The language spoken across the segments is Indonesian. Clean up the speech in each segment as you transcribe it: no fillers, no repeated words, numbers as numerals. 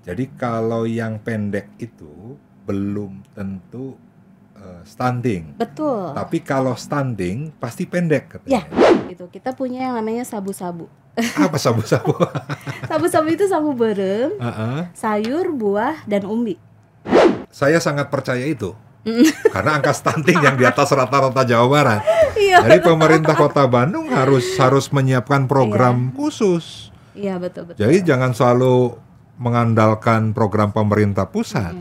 Jadi kalau yang pendek itu belum tentu stunting. Betul. Tapi kalau stunting pasti pendek Ya, katanya. gitu. Kita punya yang namanya sabu-sabu. Apa sabu-sabu? Sabu-sabu itu sabu berem, Uh-uh. sayur, buah, dan umbi. Saya sangat percaya itu. Karena angka stunting yang di atas rata-rata Jawa Barat. Iya. Jadi pemerintah Kota Bandung harus menyiapkan program khusus. Iya, betul. Jadi jangan selalu mengandalkan program pemerintah pusat.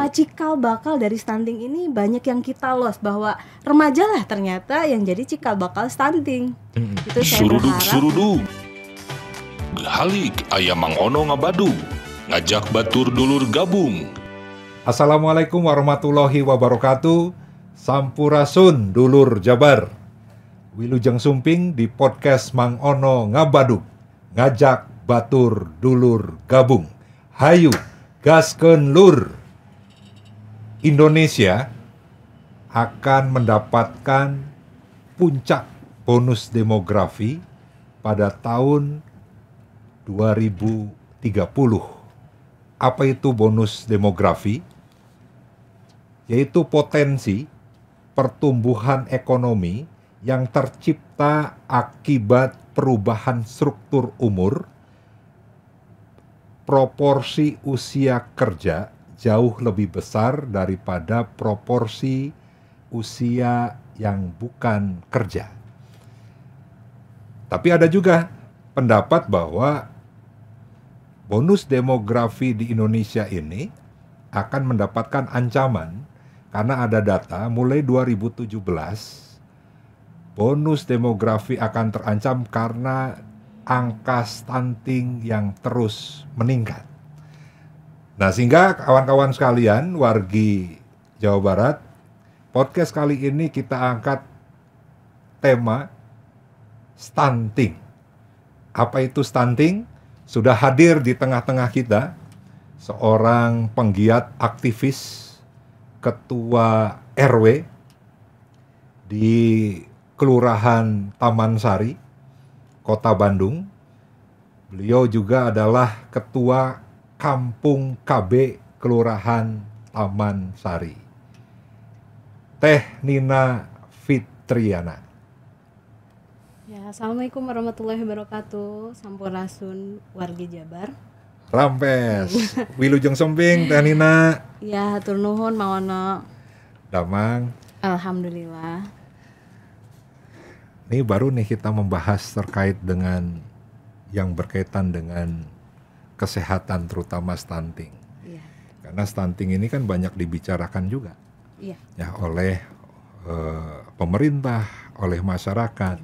Cikal bakal dari stunting ini banyak yang kita lost, bahwa remaja lah ternyata yang jadi cikal bakal stunting. Itu saya berharap. Suruduk. Halik ayam Mang Ono ngabadu. Ngajak batur dulur gabung. Assalamualaikum warahmatullahi wabarakatuh. Sampurasun dulur Jabar. Wilujeng Sumping di podcast Mang Ono ngabadu. Ngajak batur dulur gabung. Hayu gaskeun lur. Indonesia akan mendapatkan puncak bonus demografi pada tahun 2030. Apa itu bonus demografi? Yaitu potensi pertumbuhan ekonomi yang tercipta akibat perubahan struktur umur, proporsi usia kerja jauh lebih besar daripada proporsi usia yang bukan kerja. Tapi ada juga pendapat bahwa bonus demografi di Indonesia ini akan mendapatkan ancaman karena ada data mulai 2017 bonus demografi akan terancam karena angka stunting yang terus meningkat. Nah, sehingga kawan-kawan sekalian, wargi Jawa Barat, podcast kali ini kita angkat tema stunting. Apa itu stunting? Sudah hadir di tengah-tengah kita seorang penggiat aktivis, ketua RW di Kelurahan Taman Sari, Kota Bandung. Beliau juga adalah ketua Kampung KB Kelurahan Taman Sari. Teh Nina Fitriana. Ya, assalamualaikum warahmatullahi wabarakatuh. Sampurasun wargi Jabar. Rampes. Wilujeng Sumping Teh Nina. Ya, hatur nuhun maono. Damang. Alhamdulillah. Ini baru nih kita membahas terkait dengan yang berkaitan dengan kesehatan, terutama stunting. Iya. Karena stunting ini kan banyak dibicarakan juga. Iya. Ya, oleh pemerintah, oleh masyarakat.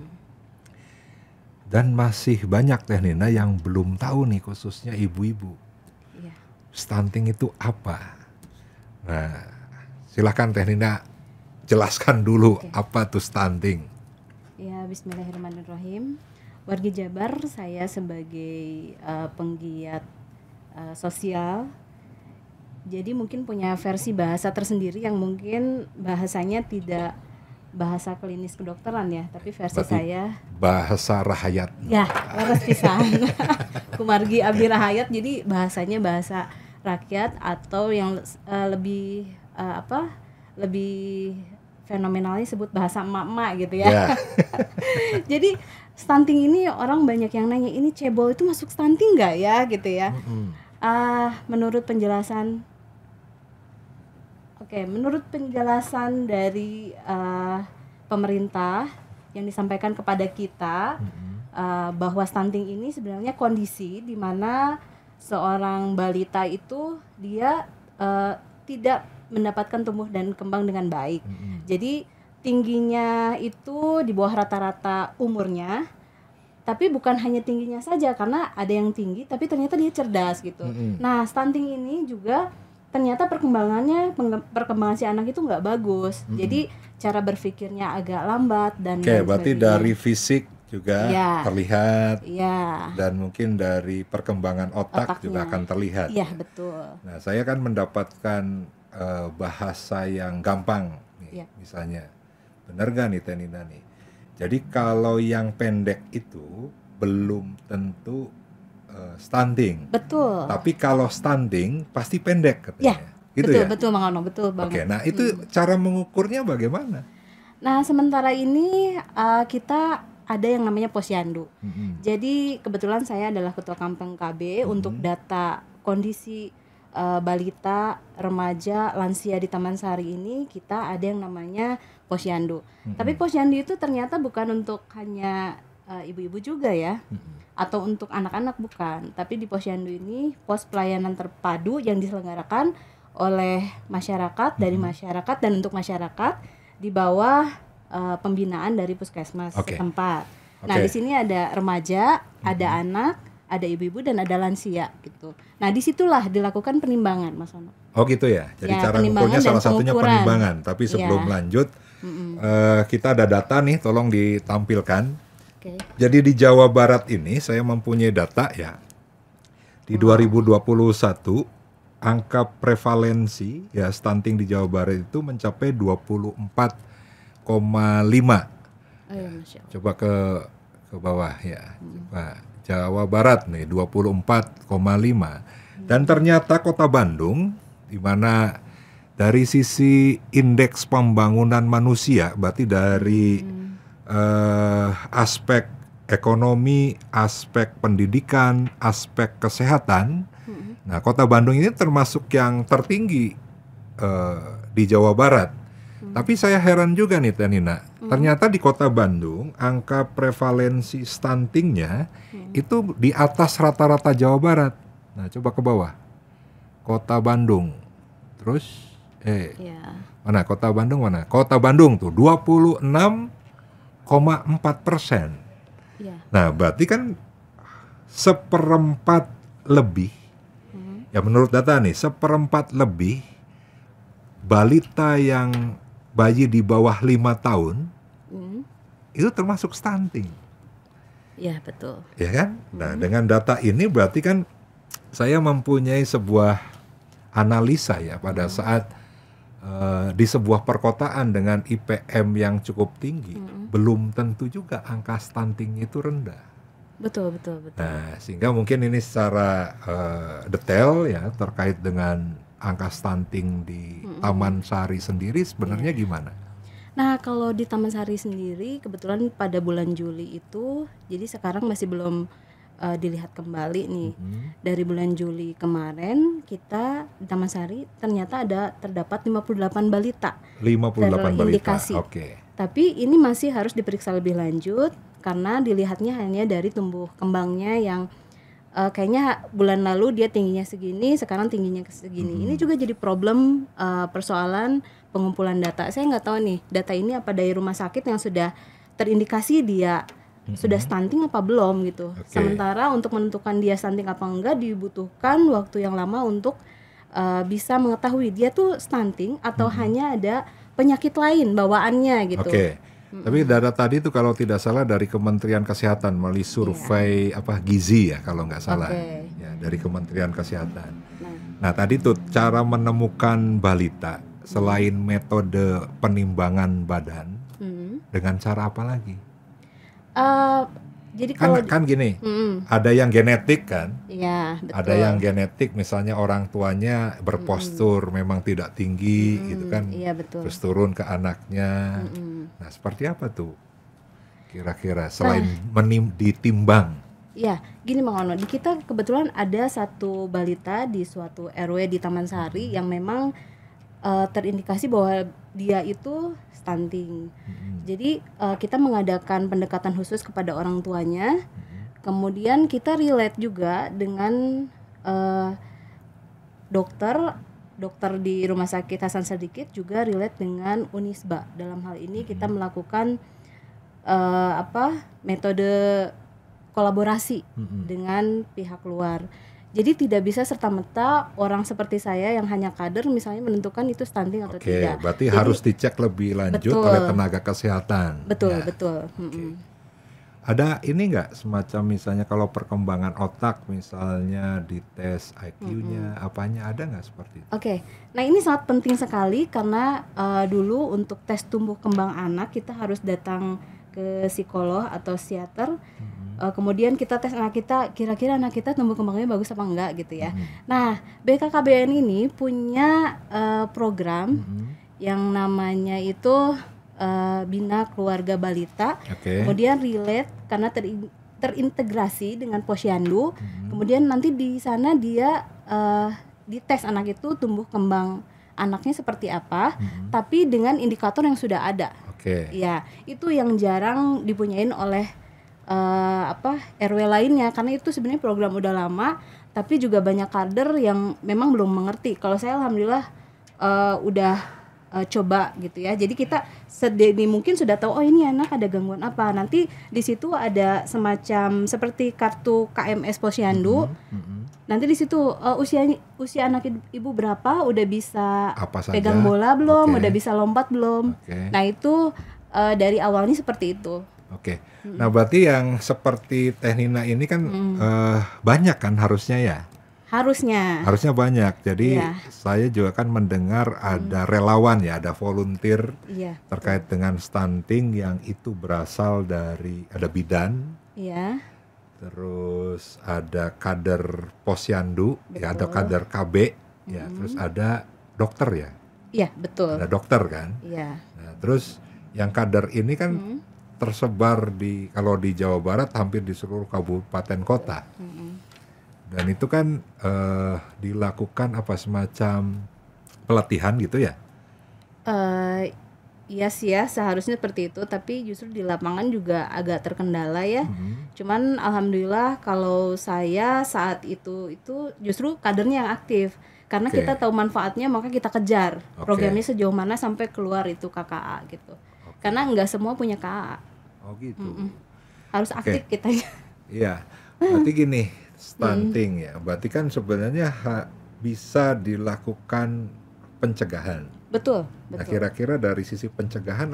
Dan masih banyak Teh Nina yang belum tahu nih, khususnya ibu-ibu. Iya. Stunting itu apa? Nah, silakan Teh Nina jelaskan dulu apa tuh stunting. Ya, bismillahirrahmanirrahim. Wargi Jabar, saya sebagai penggiat sosial, jadi mungkin punya versi bahasa tersendiri yang mungkin bahasanya tidak bahasa klinis kedokteran ya, tapi versi Berarti saya bahasa rahayat. ya, leres pisan. Kumargi Abi Rahayat, jadi bahasanya bahasa rakyat atau yang lebih lebih fenomenalnya sebut bahasa emak-emak gitu ya. Yeah. Jadi stunting ini orang banyak yang nanya, ini cebol itu masuk stunting nggak ya gitu ya. Menurut penjelasan dari pemerintah yang disampaikan kepada kita, bahwa stunting ini sebenarnya kondisi di mana seorang balita itu dia tidak mendapatkan tumbuh dan kembang dengan baik. Jadi tingginya itu di bawah rata-rata umurnya, tapi bukan hanya tingginya saja, karena ada yang tinggi tapi ternyata dia cerdas gitu. Nah, stunting ini juga ternyata perkembangan si anak itu nggak bagus. Jadi cara berpikirnya agak lambat dan Berarti dari fisik juga terlihat. Iya. Dan mungkin dari perkembangan otaknya juga akan terlihat. Iya, betul. Nah, saya kan mendapatkan bahasa yang gampang nih, misalnya. Benar gak nih Teh Nina nih? Jadi kalau yang pendek itu belum tentu stunting. Betul. Tapi kalau stunting pasti pendek katanya. Ya, Gitu betul, ya? betul Bang Ono, betul banget. Oke, nah itu cara mengukurnya bagaimana? Nah, sementara ini kita ada yang namanya posyandu. Jadi kebetulan saya adalah ketua kampung KB untuk data kondisi balita, remaja, lansia di Taman Sari ini kita ada yang namanya posyandu. Tapi posyandu itu ternyata bukan untuk hanya ibu-ibu juga ya, atau untuk anak-anak bukan. Tapi di posyandu ini pos pelayanan terpadu yang diselenggarakan oleh masyarakat, dari masyarakat dan untuk masyarakat di bawah pembinaan dari puskesmas setempat. Nah, di sini ada remaja, ada anak, ada ibu-ibu dan ada lansia gitu. Nah, disitulah dilakukan penimbangan, Mas Ono. Oh gitu ya. Jadi Ya, cara penimbangan mengukurnya dan salah satunya pengukuran. penimbangan. Tapi sebelum lanjut, kita ada data nih, tolong ditampilkan. Oke. Jadi di Jawa Barat ini saya mempunyai data ya. Di 2021 angka prevalensi ya stunting di Jawa Barat itu mencapai 24,5. Oh, ya, Masya Allah. Coba ke bawah ya. Coba Jawa Barat nih 24,5. Dan ternyata Kota Bandung di mana dari sisi indeks pembangunan manusia, berarti dari aspek ekonomi, aspek pendidikan, aspek kesehatan. Nah, Kota Bandung ini termasuk yang tertinggi di Jawa Barat. Tapi saya heran juga nih Tanina, ternyata di Kota Bandung angka prevalensi stuntingnya itu di atas rata-rata Jawa Barat. Nah, coba ke bawah. Kota Bandung. Terus Ya. mana Kota Bandung mana? Kota Bandung tuh 26,4%. Ya. Nah, berarti kan seperempat lebih. Ya menurut data nih, seperempat lebih balita yang bayi di bawah 5 tahun itu termasuk stunting. Ya, betul. Ya kan? Nah, dengan data ini berarti kan saya mempunyai sebuah analisa ya pada saat di sebuah perkotaan dengan IPM yang cukup tinggi, belum tentu juga angka stunting itu rendah. Betul, betul, betul. Nah, sehingga mungkin ini secara detail ya terkait dengan angka stunting di Taman Sari sendiri sebenarnya gimana? Nah, kalau di Taman Sari sendiri kebetulan pada bulan Juli itu, jadi sekarang masih belum dilihat kembali nih. Dari bulan Juli kemarin kita di Taman Sari ternyata terdapat 58 balita 58 balita. terindikasi. Oke. Tapi ini masih harus diperiksa lebih lanjut karena dilihatnya hanya dari tumbuh kembangnya yang kayaknya bulan lalu dia tingginya segini, sekarang tingginya segini. Ini juga jadi problem persoalan pengumpulan data. Saya nggak tahu nih data ini apa dari rumah sakit yang sudah terindikasi dia sudah stunting apa belum gitu. Sementara untuk menentukan dia stunting apa enggak dibutuhkan waktu yang lama untuk bisa mengetahui dia tuh stunting atau hanya ada penyakit lain bawaannya gitu. Oke. Tapi data tadi itu kalau tidak salah dari Kementerian Kesehatan melalui survei gizi ya kalau nggak salah. Ya, dari Kementerian Kesehatan. Nah, tadi tuh cara menemukan balita selain metode penimbangan badan dengan cara apa lagi? Jadi kalau Kan gini, ada yang genetik kan? ya, betul. Ada yang genetik misalnya orang tuanya berpostur memang tidak tinggi gitu kan. Iya, betul. Terus turun ke anaknya. Nah, seperti apa tuh kira-kira selain ditimbang? Ya, gini Bang Ono, di kita kebetulan ada satu balita di suatu RW di Taman Sari yang memang terindikasi bahwa dia itu stunting. Jadi kita mengadakan pendekatan khusus kepada orang tuanya. Kemudian kita relate juga dengan dokter di Rumah Sakit Hasan Sadikin juga relate dengan Unisba. Dalam hal ini kita melakukan metode kolaborasi dengan pihak luar. Jadi tidak bisa serta-merta orang seperti saya yang hanya kader misalnya menentukan itu stunting atau tidak. Berarti Jadi, harus dicek lebih lanjut oleh tenaga kesehatan. Betul, Ya. betul. Ada ini nggak semacam misalnya kalau perkembangan otak misalnya di tes IQ-nya, apanya ada nggak seperti itu? Oke, nah ini sangat penting sekali karena dulu untuk tes tumbuh kembang anak kita harus datang ke psikolog atau psikiater Kemudian kita tes anak kita, kira-kira anak kita tumbuh kembangnya bagus apa enggak gitu ya. Nah, BKKBN ini punya program yang namanya itu Bina Keluarga Balita. Kemudian relate karena terintegrasi dengan Posyandu. Kemudian nanti di sana dia dites anak itu tumbuh kembang anaknya seperti apa, tapi dengan indikator yang sudah ada. Ya, itu yang jarang dipunyain oleh RW lainnya, karena itu sebenarnya program udah lama, tapi juga banyak kader yang memang belum mengerti. Kalau saya alhamdulillah udah coba gitu ya. Jadi kita sedini mungkin sudah tahu, oh ini anak ada gangguan apa. Nanti di situ ada semacam seperti kartu KMS Posyandu. Nanti di situ usia anak ibu berapa, udah bisa pegang bola belum, udah bisa lompat belum. Nah itu dari awalnya seperti itu. Nah berarti yang seperti Teh Nina ini kan banyak kan harusnya ya? Harusnya banyak. Jadi saya juga kan mendengar ada relawan ya, ada volunteer terkait dengan stunting yang itu berasal dari ada bidan. Terus ada kader Posyandu, ya ada kader KB, ya terus ada dokter ya. Iya, betul. Ada dokter kan. Nah, terus yang kader ini kan tersebar kalau di Jawa Barat hampir di seluruh kabupaten kota. Dan itu kan dilakukan semacam pelatihan gitu ya? Iya sih ya, seharusnya seperti itu, tapi justru di lapangan juga agak terkendala ya. Cuman alhamdulillah kalau saya saat itu justru kadernya yang aktif. Karena kita tahu manfaatnya, maka kita kejar programnya sejauh mana sampai keluar itu KKA gitu. Karena nggak semua punya KKA. Oh gitu. Harus aktif kita. Iya, berarti gini, stunting ya, berarti kan sebenarnya bisa dilakukan pencegahan. Betul. Nah kira-kira dari sisi pencegahan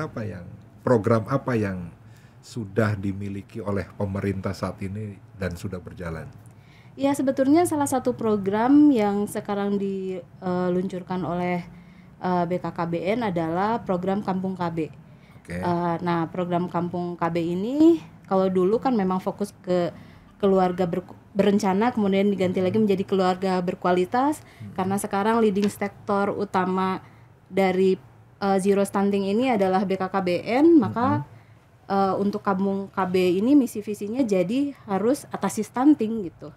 program apa yang sudah dimiliki oleh pemerintah saat ini dan sudah berjalan? Ya sebetulnya salah satu program yang sekarang diluncurkan oleh BKKBN adalah program Kampung KB. Nah program Kampung KB ini kalau dulu kan memang fokus ke keluarga berencana, kemudian diganti lagi menjadi keluarga berkualitas. Karena sekarang leading sektor utama dari Zero Stunting ini adalah BKKBN, maka untuk Kampung KB ini misi visinya jadi harus atasi stunting gitu.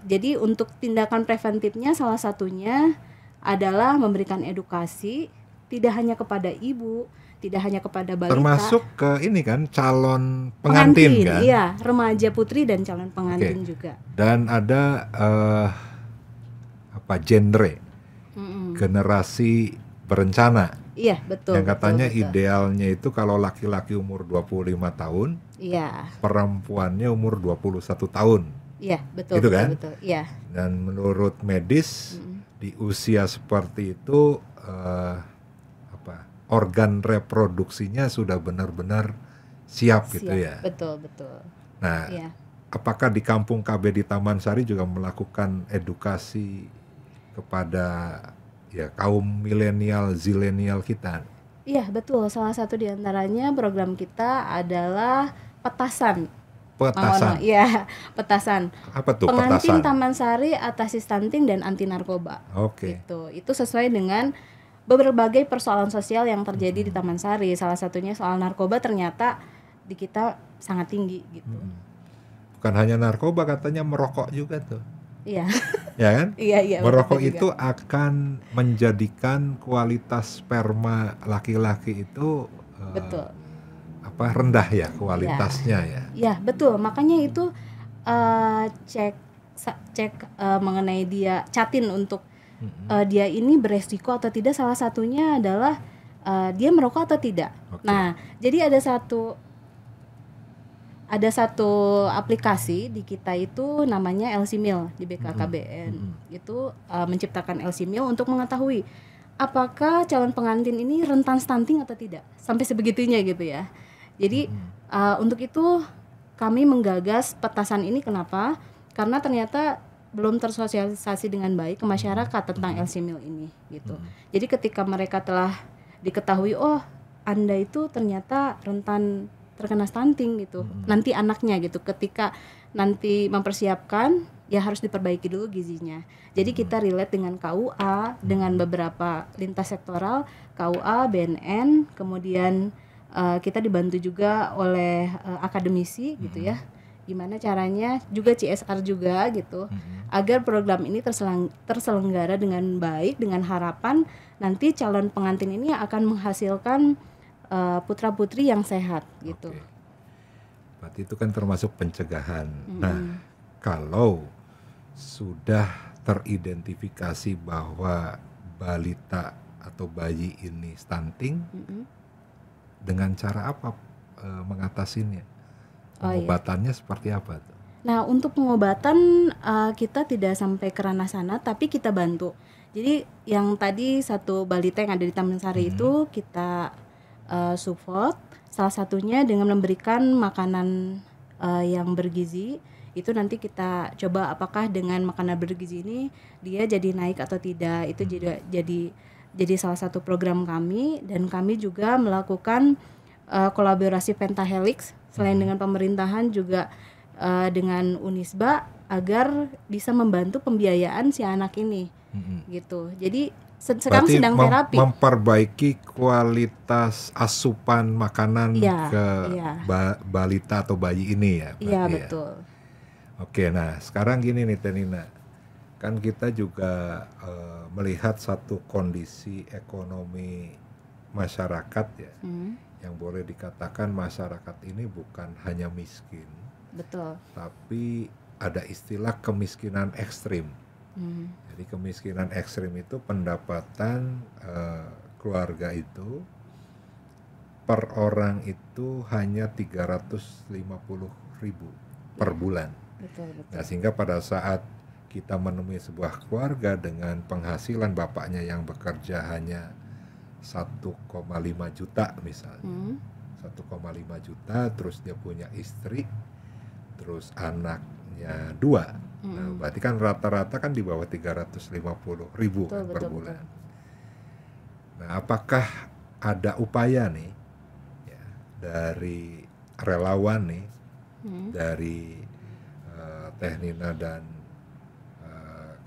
Jadi untuk tindakan preventifnya salah satunya adalah memberikan edukasi tidak hanya kepada ibu, tidak hanya kepada balita. Termasuk ke ini kan calon pengantin kan? Iya, remaja putri dan calon pengantin juga. Dan ada genre generasi berencana. Iya, betul. Yang katanya betul. Idealnya itu kalau laki-laki umur 25 tahun, perempuannya umur 21 tahun. Iya, betul. Itu kan? Betul. Iya. Dan menurut medis di usia seperti itu organ reproduksinya sudah benar-benar siap gitu ya. Betul. Nah, apakah di Kampung KB di Taman Sari juga melakukan edukasi kepada kaum milenial, zilenial kita? Iya, betul. Salah satu di antaranya program kita adalah petasan. Iya, petasan. Apa tuh pengantin petasan? Taman Sari atasi stunting dan anti narkoba. Gitu. Itu sesuai dengan berbagai persoalan sosial yang terjadi di Taman Sari. Salah satunya soal narkoba ternyata di kita sangat tinggi gitu. Bukan hanya narkoba, katanya merokok juga tuh. Iya. Ya kan? Iya. Merokok itu akan menjadikan kualitas sperma laki-laki itu betul. Rendah ya kualitasnya ya. Iya, betul. Makanya itu cek mengenai dia catin untuk dia ini beresiko atau tidak, salah satunya adalah dia merokok atau tidak. Nah, jadi ada satu aplikasi di kita itu namanya LC-Mil di BKKBN. Itu menciptakan LC-Mil untuk mengetahui apakah calon pengantin ini rentan stunting atau tidak. Sampai sebegitunya gitu ya. Jadi untuk itu kami menggagas petasan ini. Kenapa? Karena ternyata belum tersosialisasi dengan baik ke masyarakat tentang LC-Mil ini gitu. Jadi ketika mereka telah diketahui, oh Anda itu ternyata rentan terkena stunting gitu. Nanti anaknya gitu, ketika nanti mempersiapkan ya harus diperbaiki dulu gizinya. Jadi kita relate dengan KUA, dengan beberapa lintas sektoral, KUA, BNN, kemudian kita dibantu juga oleh akademisi gitu ya. Gimana caranya, juga CSR juga gitu, agar program ini terselenggara dengan baik, dengan harapan nanti calon pengantin ini akan menghasilkan putra-putri yang sehat gitu. Oke. Berarti itu kan termasuk pencegahan. Nah, kalau sudah teridentifikasi bahwa balita atau bayi ini stunting, dengan cara apa mengatasinya? Pengobatannya seperti apa tuh? Nah, untuk pengobatan kita tidak sampai ke ranah sana, tapi kita bantu. Jadi yang tadi satu balita yang ada di Taman Sari itu kita support, salah satunya dengan memberikan makanan yang bergizi. Itu nanti kita coba apakah dengan makanan bergizi ini dia jadi naik atau tidak. Itu jadi salah satu program kami, dan kami juga melakukan kolaborasi pentahelix selain dengan pemerintahan juga dengan Unisba agar bisa membantu pembiayaan si anak ini gitu. Jadi sekarang sedang terapi, memperbaiki kualitas asupan makanan ke balita atau bayi ini ya. Iya betul. Oke, nah sekarang gini nih Tenina, kan kita juga melihat satu kondisi ekonomi masyarakat ya, yang boleh dikatakan masyarakat ini bukan hanya miskin, betul, tapi ada istilah kemiskinan ekstrim. Jadi kemiskinan ekstrim itu pendapatan keluarga itu per orang itu hanya 350.000 per bulan. Betul. Nah, sehingga pada saat kita menemui sebuah keluarga dengan penghasilan bapaknya yang bekerja hanya 1,5 juta misalnya, 1,5 juta, terus dia punya istri, terus anaknya 2. Nah, berarti kan rata-rata kan di bawah 350.000 kan per bulan. Nah, apakah ada upaya nih ya, dari relawan nih, dari Teh-Nina dan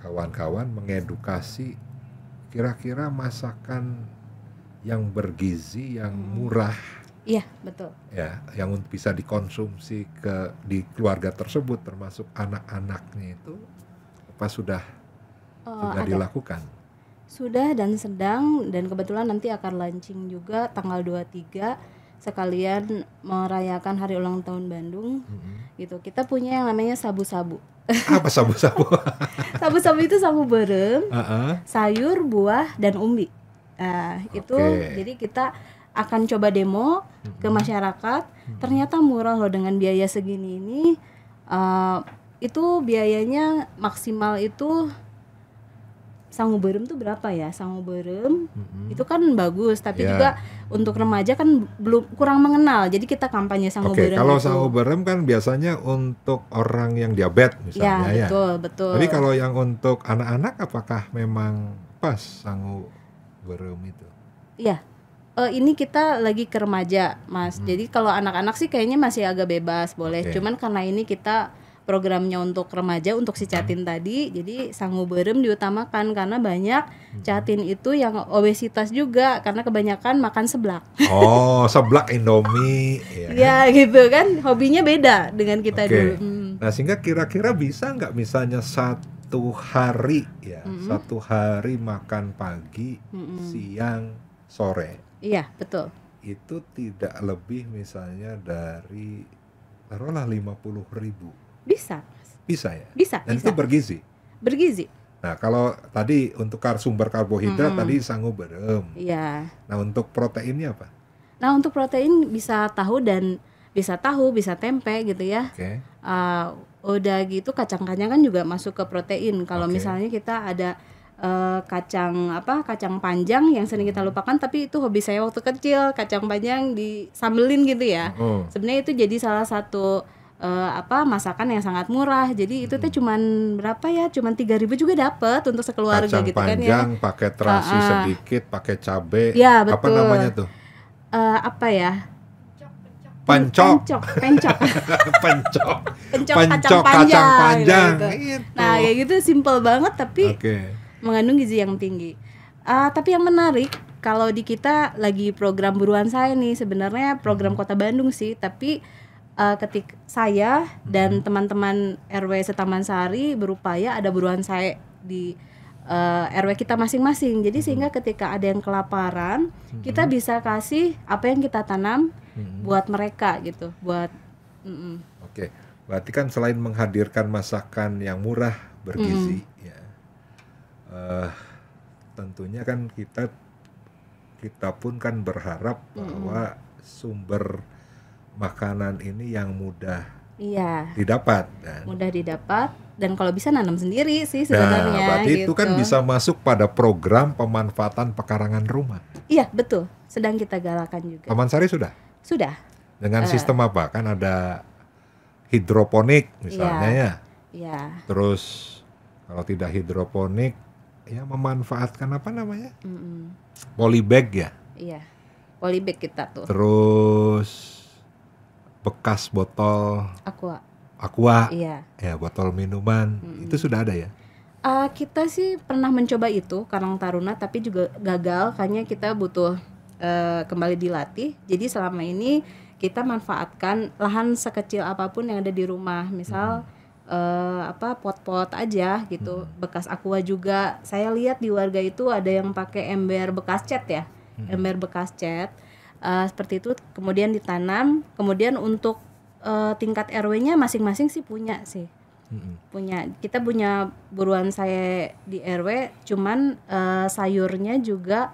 kawan-kawan mengedukasi kira-kira masakan yang bergizi, yang murah, iya betul, ya, yang bisa dikonsumsi di keluarga tersebut, termasuk anak-anaknya itu, apa sudah dilakukan? Sudah dan sedang, dan kebetulan nanti akan launching juga tanggal 23 sekalian merayakan hari ulang tahun Bandung. Gitu. Kita punya yang namanya sabu-sabu. Apa sabu-sabu? Sabu-sabu itu sabu berem, sayur, buah, dan umbi. Nah, itu jadi kita akan coba demo ke masyarakat. Ternyata murah loh dengan biaya segini ini. Itu biayanya maksimal itu sangu berem tuh berapa ya? Sangu berem itu kan bagus, tapi juga untuk remaja kan belum kurang mengenal. Jadi kita kampanye sangu berem. Kalau sangu berem kan biasanya untuk orang yang diabetes misalnya ya. Betul. Tapi kalau yang untuk anak-anak apakah memang pas sangu berem itu? Iya. Ini kita lagi ke remaja, Mas. Jadi kalau anak-anak sih kayaknya masih agak bebas, boleh. Cuman karena ini kita programnya untuk remaja, untuk si Catin tadi, jadi sangu berem diutamakan karena banyak Catin itu yang obesitas juga karena kebanyakan makan seblak. Oh, seblak Indomie. Ya gitu kan, hobinya beda dengan kita dulu. Nah, sehingga kira-kira bisa nggak misalnya satu hari ya, satu hari makan pagi, siang, sore. Iya, betul. Itu tidak lebih misalnya dari taruhlah 50.000. Bisa ya? Bisa. Dan itu bergizi. Bergizi. Nah, kalau tadi untuk sumber karbohidrat tadi sangu berem. Iya. Nah, untuk proteinnya apa? Nah, untuk protein bisa tahu, bisa tempe gitu ya. Udah gitu kacang-kacang kan juga masuk ke protein. Kalau misalnya kita ada kacang panjang yang sering kita lupakan, tapi itu hobi saya waktu kecil, kacang panjang disambelin gitu ya. Sebenarnya itu jadi salah satu masakan yang sangat murah. Jadi itu tuh cuman berapa ya? Cuman 3.000 juga dapat untuk sekeluarga kacang gitu kan ya. Kacang panjang, pakai terasi sedikit, pakai cabai. Ya, apa namanya tuh? Apa ya? Pancok. Pencok. Pencok. Pencok Pencok kacang kacang panjang. gitu. Gitu. Nah, kayak gitu simple banget tapi Oke. mengandung gizi yang tinggi. Tapi yang menarik kalau di kita lagi program buruan saya nih, sebenarnya program Kota Bandung sih, tapi ketika saya dan teman-teman RW Setaman Sari berupaya ada buruan saya di RW kita masing-masing. Jadi sehingga ketika ada yang kelaparan, kita bisa kasih apa yang kita tanam buat mereka gitu, buat Oke. Berarti kan selain menghadirkan masakan yang murah bergizi, ya, tentunya kan kita pun kan berharap bahwa sumber makanan ini yang mudah didapat, kan? Mudah didapat dan kalau bisa nanam sendiri sih Nah, sebenarnya. berarti gitu. itu kan bisa masuk pada program pemanfaatan pekarangan rumah. Iya betul, sedang kita galakan juga. Taman Sari sudah? Sudah. Dengan sistem apa? Kan ada hidroponik misalnya ya. Iya. Terus kalau tidak hidroponik, ya memanfaatkan apa namanya? Polybag ya. Iya. Polybag kita tuh. Terus bekas botol aqua, Iya. ya botol minuman, itu sudah ada ya. Kita sih pernah mencoba itu Karang Taruna tapi juga gagal, kayaknya kita butuh kembali dilatih. Jadi selama ini kita manfaatkan lahan sekecil apapun yang ada di rumah, misal pot-pot aja gitu, bekas aqua juga. Saya lihat di warga itu ada yang pakai ember bekas cat ya, ember bekas cat. Seperti itu kemudian ditanam, kemudian untuk tingkat RW-nya masing-masing sih punya sih. Kita punya buruan saya di RW, cuman sayurnya juga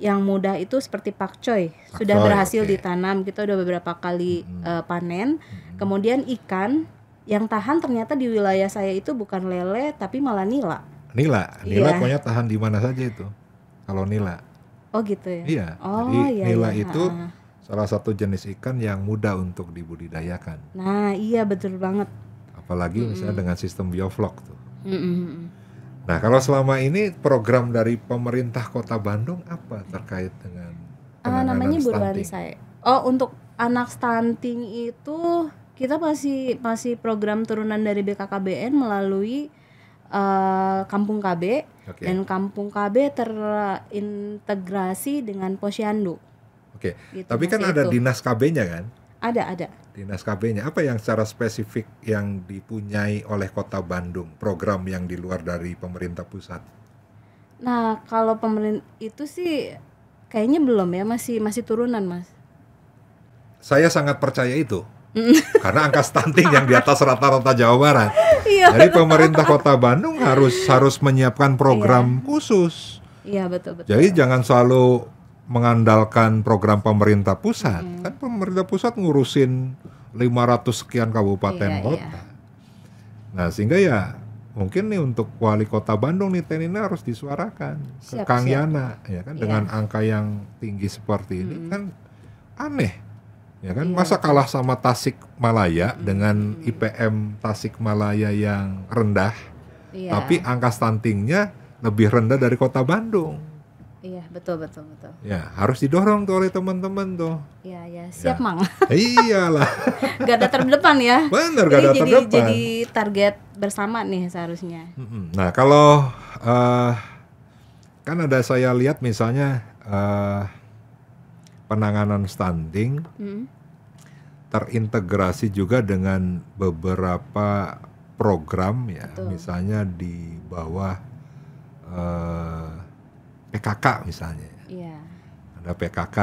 yang mudah itu seperti pakcoy sudah berhasil ditanam, kita udah beberapa kali panen. Kemudian ikan yang tahan ternyata di wilayah saya itu bukan lele tapi malah nila. Nila pokoknya tahan di mana saja itu. Kalau nila. Oh gitu ya. Iya. Oh, jadi iya, nila iya. itu salah satu jenis ikan yang mudah untuk dibudidayakan. Nah iya betul banget. Apalagi misalnya dengan sistem bioflok tuh. Nah kalau selama ini program dari pemerintah Kota Bandung apa terkait dengan penanganan Namanya buruan stunting? saya. Oh untuk anak stunting itu kita masih program turunan dari BKKBN melalui Kampung KB. Oke. Dan Kampung KB terintegrasi dengan Posyandu. Oke. Gitu, Tapi kan masih ada itu. dinas KB-nya kan? Ada. Dinas KB-nya apa yang secara spesifik yang dipunyai oleh Kota Bandung, program yang di luar dari pemerintah pusat? Nah kalau pemerintah itu sih kayaknya belum ya, masih turunan Mas. Saya sangat percaya itu. Karena angka stunting yang di atas rata-rata Jawa Barat. Iya. Jadi pemerintah Kota Bandung harus menyiapkan program khusus. Iya betul. Jadi jangan selalu mengandalkan program pemerintah pusat. Kan pemerintah pusat ngurusin 500 sekian kabupaten kota. Nah, sehingga ya mungkin nih untuk wali Kota Bandung nih ini harus disuarakan ke Kang Yana ya kan, dengan angka yang tinggi seperti ini kan aneh. Ya kan, masa kalah sama Tasikmalaya dengan IPM Tasikmalaya yang rendah, tapi angka stuntingnya lebih rendah dari Kota Bandung. Iya, betul. Ya, harus didorong tuh oleh teman-teman tuh. Iya, siap Mang. Iyalah. Garda terdepan ya. Bener, garda terdepan. Jadi target bersama nih seharusnya. Nah, kalau kan ada saya lihat misalnya penanganan stunting terintegrasi juga dengan beberapa program ya. Betul. Misalnya di bawah PKK misalnya. Iya. Ada PKK,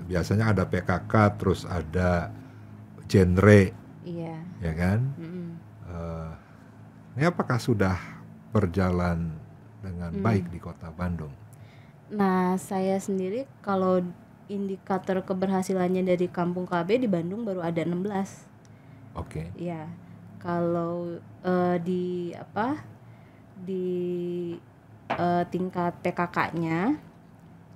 biasanya ada PKK, terus ada genre, ya kan? Ini apakah sudah berjalan dengan baik di Kota Bandung? Nah, saya sendiri kalau indikator keberhasilannya dari Kampung KB di Bandung baru ada 16. Oke. Iya. Kalau di tingkat PKK-nya,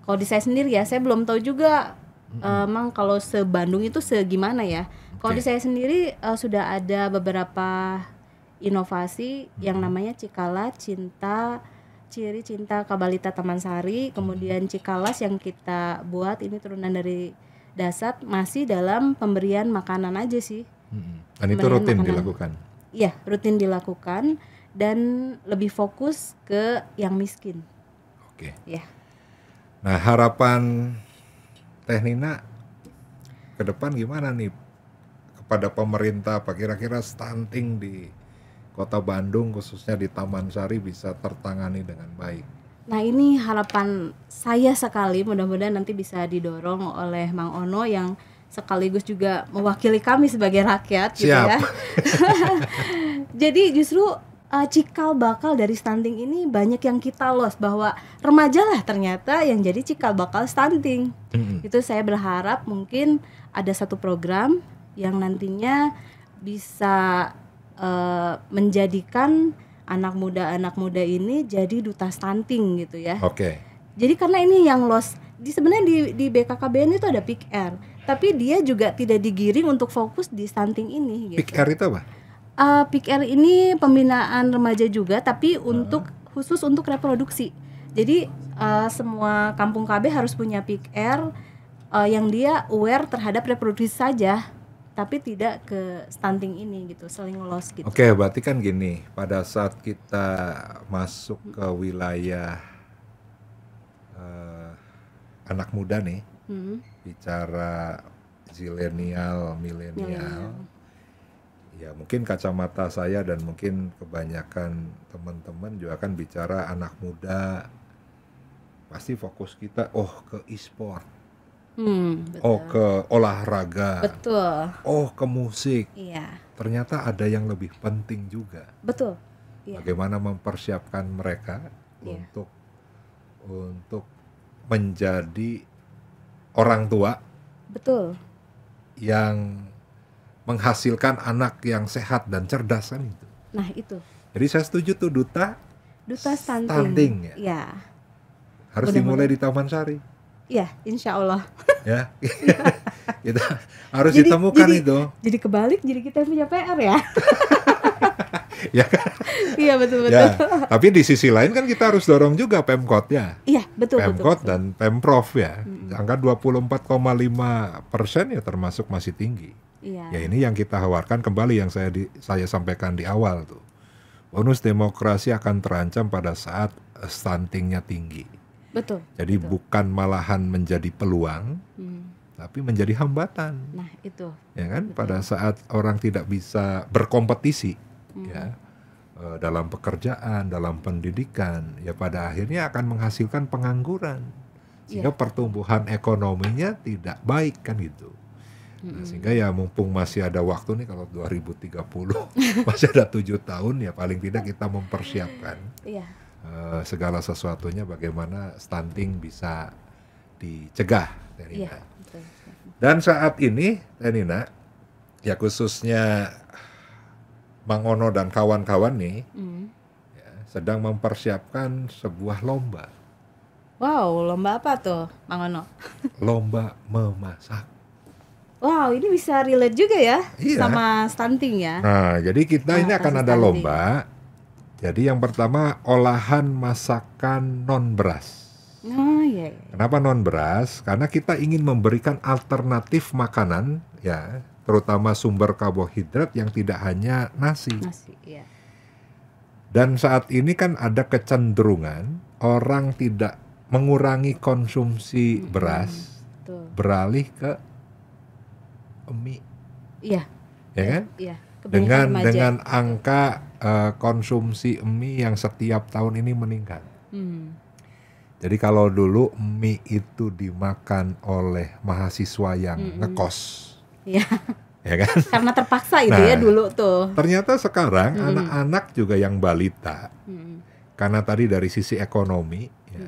kalau di saya sendiri ya, saya belum tahu juga emang kalau se-Bandung itu segimana ya. Kalau di saya sendiri sudah ada beberapa inovasi yang namanya Cikalas Ciri Cinta Kabalita Taman Sari, kemudian Cikalas yang kita buat ini turunan dari dasar masih dalam pemberian makanan aja sih. Dan itu Pemberian rutin makanan. dilakukan. Iya, rutin dilakukan dan lebih fokus ke yang miskin. Oke. Ya. Nah, harapan Teh Nina ke depan gimana nih kepada pemerintah? Apa kira-kira stunting di Kota Bandung khususnya di Taman Sari bisa tertangani dengan baik? Nah, ini harapan saya sekali, mudah-mudahan nanti bisa didorong oleh Mang Ono yang sekaligus juga mewakili kami sebagai rakyat gitu Siap. ya. Jadi justru cikal bakal dari stunting ini banyak yang kita lost, bahwa remaja lah ternyata yang jadi cikal bakal stunting. Itu saya berharap mungkin ada satu program yang nantinya bisa menjadikan anak muda ini jadi duta stunting gitu ya. Oke. Jadi karena ini yang lost, sebenarnya di BKKBN itu ada PIK-R, tapi dia juga tidak digiring untuk fokus di stunting ini gitu. PIK-R itu apa? PIK-R ini pembinaan remaja juga, tapi khusus untuk reproduksi. Jadi semua kampung KB harus punya PIK-R yang dia aware terhadap reproduksi saja, tapi tidak ke stunting ini gitu, saling loss gitu. Oke, berarti kan gini, pada saat kita masuk ke wilayah anak muda nih, bicara zilenial, milenial, ya mungkin kacamata saya dan mungkin kebanyakan teman-teman juga kan bicara anak muda, pasti fokus kita ke e-sport, ke olahraga, Betul. ke musik. Iya. Ternyata ada yang lebih penting juga. Betul. Iya. Bagaimana mempersiapkan mereka Iya. untuk menjadi orang tua Betul. yang menghasilkan anak yang sehat dan cerdas kan itu. Nah, itu. Jadi saya setuju tuh duta Stunting. ya. Ya. Harus dimulai di Taman Sari. Iya, insya Allah. Ya. Kita harus ditemukan itu. Jadi kebalik, jadi kita yang punya PR ya. Ya kan? Iya, betul. Ya. Tapi di sisi lain kan kita harus dorong juga Pemkotnya. Iya, betul. Pemkot dan Pemprov ya. Angka 24,5% ya termasuk masih tinggi. Iya. Ya ini yang kita khawatirkan kembali yang saya sampaikan di awal tuh. Bonus demokrasi akan terancam pada saat stuntingnya tinggi. Betul. Jadi bukan malahan menjadi peluang, tapi menjadi hambatan. Nah, itu. Ya kan? Pada saat orang tidak bisa berkompetisi ya dalam pekerjaan, dalam pendidikan, ya pada akhirnya akan menghasilkan pengangguran. Sehingga pertumbuhan ekonominya tidak baik kan gitu. Nah, sehingga ya mumpung masih ada waktu nih, kalau 2030 masih ada 7 tahun, ya paling tidak kita mempersiapkan segala sesuatunya bagaimana stunting bisa dicegah, Teh Nina. Betul. Dan saat ini Teh Nina, ya khususnya Mang Ono dan kawan-kawan nih ya, sedang mempersiapkan sebuah lomba. Wow, lomba apa tuh, Mang Ono? Lomba memasak. Wow, ini bisa relate juga ya Iya. sama stunting ya. Nah, jadi kita ini akan kasus ada stunting. lomba. Jadi yang pertama olahan masakan non beras. Oh iya. Kenapa non beras? Karena kita ingin memberikan alternatif makanan ya, terutama sumber karbohidrat yang tidak hanya nasi. Nasi, iya. Dan saat ini kan ada kecenderungan orang tidak mengurangi konsumsi beras, Betul. beralih ke mie, Iya. ya kan? Iya. Kebanyakan remaja. Dengan angka konsumsi mie yang setiap tahun ini meningkat. Jadi kalau dulu mie itu dimakan oleh mahasiswa yang ngekos, Iya. ya kan? Karena terpaksa itu Nah, ya dulu tuh. Ternyata sekarang anak-anak juga yang balita, karena tadi dari sisi ekonomi, ya,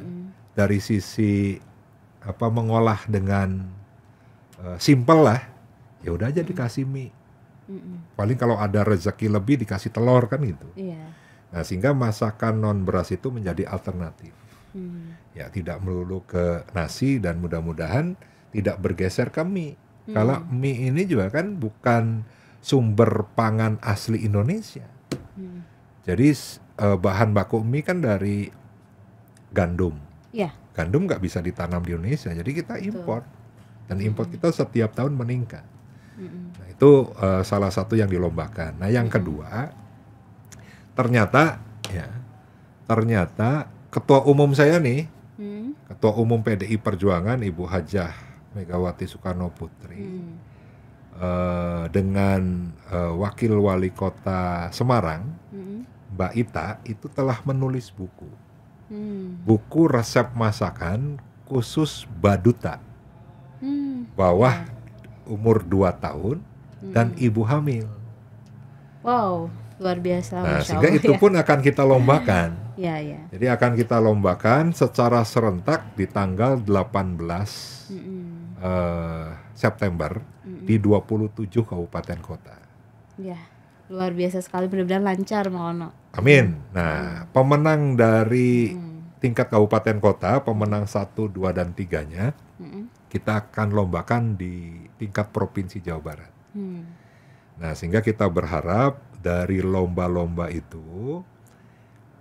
dari sisi mengolah dengan simpel lah, ya udah aja dikasih mie. Paling kalau ada rezeki lebih dikasih telur kan gitu. Iya. Nah, sehingga masakan non beras itu menjadi alternatif. Ya tidak melulu ke nasi dan mudah-mudahan tidak bergeser ke mie. Kalau mie ini juga kan bukan sumber pangan asli Indonesia. Jadi bahan baku mie kan dari gandum. Iya. Gandum nggak bisa ditanam di Indonesia, jadi kita impor. dan import kita setiap tahun meningkat. Nah, itu salah satu yang dilombakan. Nah, yang kedua, ternyata ketua umum saya nih, ketua umum PDI Perjuangan Ibu Hajah Megawati Soekarno Putri, dengan wakil wali kota Semarang, Mbak Ita, itu telah menulis buku resep masakan khusus baduta, bawah umur 2 tahun dan ibu hamil. Wow, luar biasa. Nah, sehingga itu pun akan kita lombakan. Ya. Jadi akan kita lombakan secara serentak di tanggal 18 September di 27 kabupaten kota. Ya, luar biasa sekali, benar-benar lancar Mang Ono. Amin. Nah, pemenang dari tingkat kabupaten kota, pemenang 1, 2, dan 3-nya, kita akan lombakan di tingkat provinsi Jawa Barat. Nah, sehingga kita berharap dari lomba-lomba itu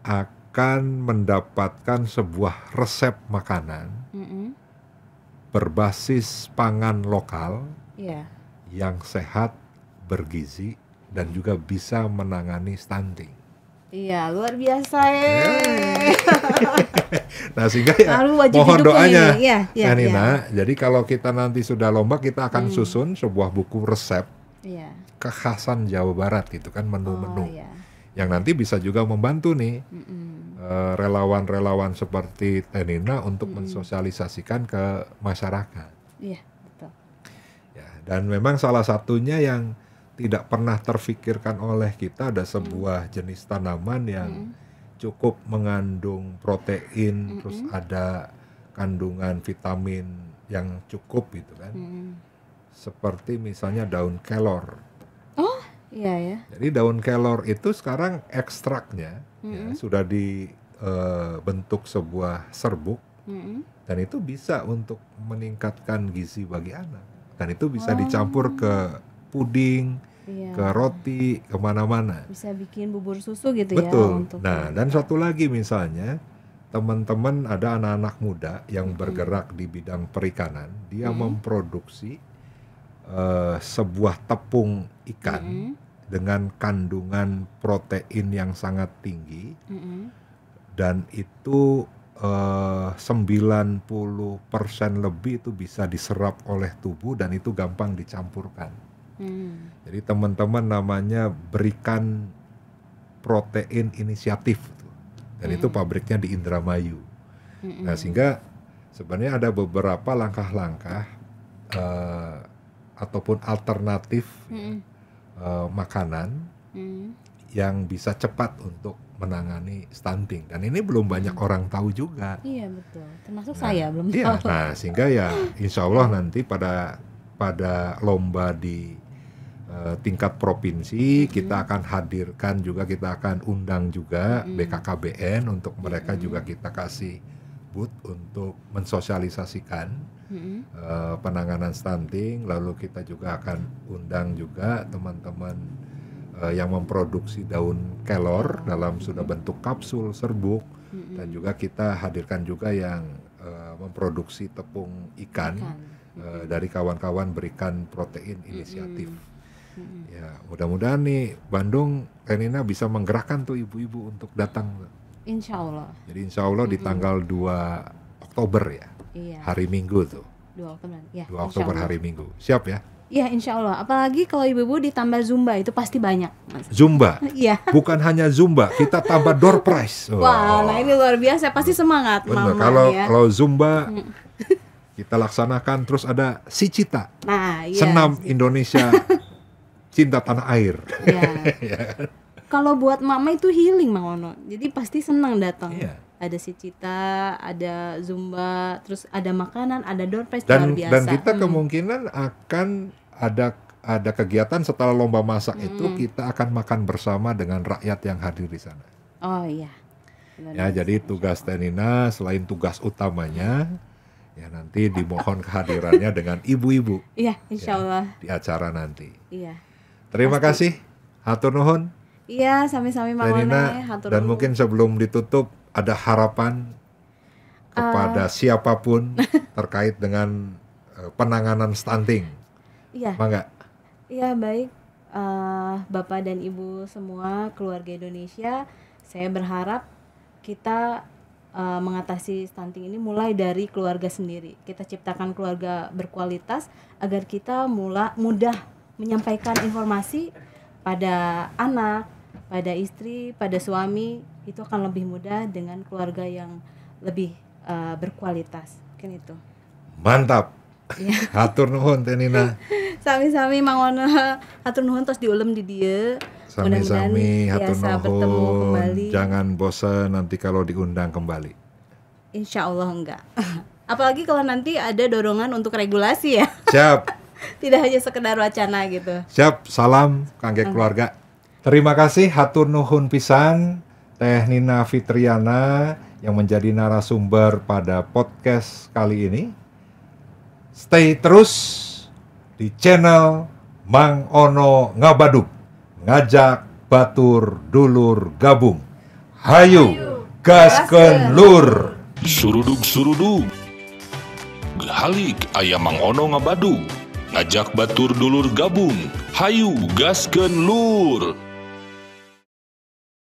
akan mendapatkan sebuah resep makanan berbasis pangan lokal yang sehat, bergizi, dan juga bisa menangani stunting. Iya, luar biasa ya. Nah, sehingga ya mohon doanya, Nina. Jadi kalau kita nanti sudah lomba, kita akan susun sebuah buku resep kekhasan Jawa Barat gitu kan, menu-menu yang nanti bisa juga membantu nih relawan-relawan seperti Nina untuk mensosialisasikan ke masyarakat. Iya, betul. Ya, dan memang salah satunya yang tidak pernah terfikirkan oleh kita, ada sebuah jenis tanaman yang cukup mengandung protein, terus ada kandungan vitamin yang cukup gitu kan. Seperti misalnya daun kelor. Oh, iya ya. Jadi daun kelor itu sekarang ekstraknya sudah dibentuk sebuah serbuk, dan itu bisa untuk meningkatkan gizi bagi anak. Dan itu bisa dicampur ke puding, ke roti, kemana-mana. Bisa bikin bubur susu gitu. Betul. Untuk Nah, dan satu lagi misalnya, teman-teman ada anak-anak muda yang bergerak di bidang perikanan, dia memproduksi sebuah tepung ikan dengan kandungan protein yang sangat tinggi, dan itu 90% lebih itu bisa diserap oleh tubuh dan itu gampang dicampurkan. Jadi teman-teman namanya Berikan Protein Inisiatif, dan itu pabriknya di Indramayu. Nah, sehingga sebenarnya ada beberapa langkah-langkah ataupun alternatif makanan yang bisa cepat untuk menangani stunting, dan ini belum banyak orang tahu juga. Iya, betul. Termasuk saya belum tahu. Nah, sehingga ya insya Allah nanti pada lomba di tingkat provinsi kita akan hadirkan juga, kita akan undang juga BKKBN untuk mereka juga kita kasih booth untuk mensosialisasikan penanganan stunting. Lalu kita juga akan undang juga teman-teman yang memproduksi daun kelor dalam sudah bentuk kapsul, serbuk, dan juga kita hadirkan juga yang memproduksi tepung ikan dari kawan-kawan Berikan Protein Inisiatif. Ya, mudah-mudahan nih Bandung, Nina bisa menggerakkan tuh ibu-ibu untuk datang. Insya Allah. Jadi insya Allah di tanggal 2 Oktober ya, hari Minggu tuh. 2 Oktober, ya. 2 Oktober hari Minggu, siap ya? Iya, insya Allah. Apalagi kalau ibu-ibu ditambah Zumba, itu pasti banyak, Mas. Zumba? Iya. Bukan hanya Zumba, kita tambah door prize. Wah, nah ini luar biasa, pasti semangat. Bener, Mama, kalau Zumba kita laksanakan, terus ada Sicita, senam Indonesia cinta tanah air. Ya. Kalau buat mama itu healing, Mang Ono. Jadi pasti senang datang. Ada Sicita, ada Zumba, terus ada makanan, ada door prize, luar biasa. Dan kita kemungkinan akan ada kegiatan setelah lomba masak itu, kita akan makan bersama dengan rakyat yang hadir di sana. Oh iya. Ya, jadi tugas Nina selain tugas utamanya, ya nanti dimohon kehadirannya dengan ibu-ibu. Iya, insya Allah. Di acara nanti. Iya. Terima kasih, hatur nuhun. Iya, sami-sami Mang Ono. Dan mungkin sebelum ditutup, ada harapan kepada siapapun terkait dengan penanganan stunting. Iya. Mangga. Iya, baik. Bapak dan Ibu semua, keluarga Indonesia, saya berharap kita mengatasi stunting ini mulai dari keluarga sendiri. Kita ciptakan keluarga berkualitas agar kita mudah menyampaikan informasi pada anak, pada istri, pada suami. Itu akan lebih mudah dengan keluarga yang lebih berkualitas. Mungkin itu. Mantap. Ya. Hatur nuhun Teh Nina. Sami-sami mangono hatur nuhun tos diulem di dieu. Sami-sami hatur biasa bertemu nuhun. kembali. Jangan bosan nanti kalau diundang kembali. Insya Allah enggak. Apalagi kalau nanti ada dorongan untuk regulasi ya. Siap. Tidak hanya sekedar wacana gitu. Siap. Salam kangge keluarga. Terima kasih hatur nuhun pisan Teh Nina Fitriana yang menjadi narasumber pada podcast kali ini. Stay terus di channel Mang Ono Ngabadug, ngajak batur dulur gabung. Hayu, gaskeun lur. Surudug halik aya Mang Ono Ngabadug, ngajak batur dulur gabung. Hayu gaskeun lur.